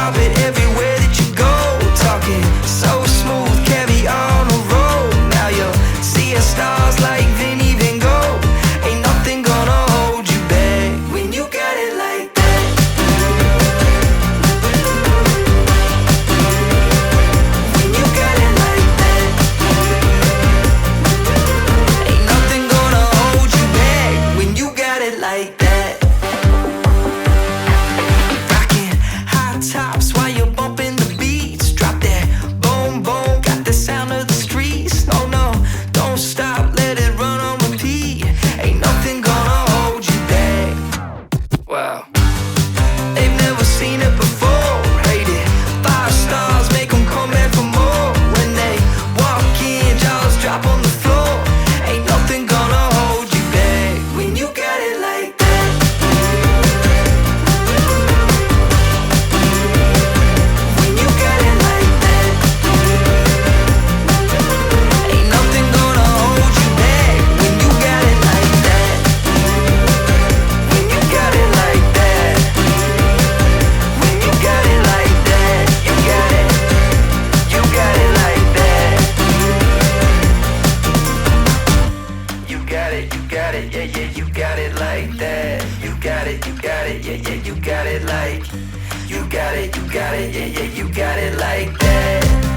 drop it everywhere that you go. Talking so smooth, carry on a roll. Now you're seeing stars like Vinny Van Gogh. Ain't nothing gonna hold you back when you got it like that. When you got it like that. Ain't nothing gonna hold you back when you got it like that. Rocking high tops while you're bumping the beats. Drop that boom boom, got the sound of the streets. No, no, don't stop, let it run on repeat. Ain't nothing gonna hold you back. Wow, they've never seen it before. Rated 5 stars, make them come back for more. When they walk in, jaws drop on the floor. Ain't nothing gonna hold you back when you got it like that. When you got it like that. Ain't nothing gonna hold you back when you got it like that. When you got it like that. When you got it like that. You got it. You got it like that. You got it, yeah, yeah, you got it like that. You got it, yeah, yeah, you got it like. You got it, yeah, yeah, you got it like that.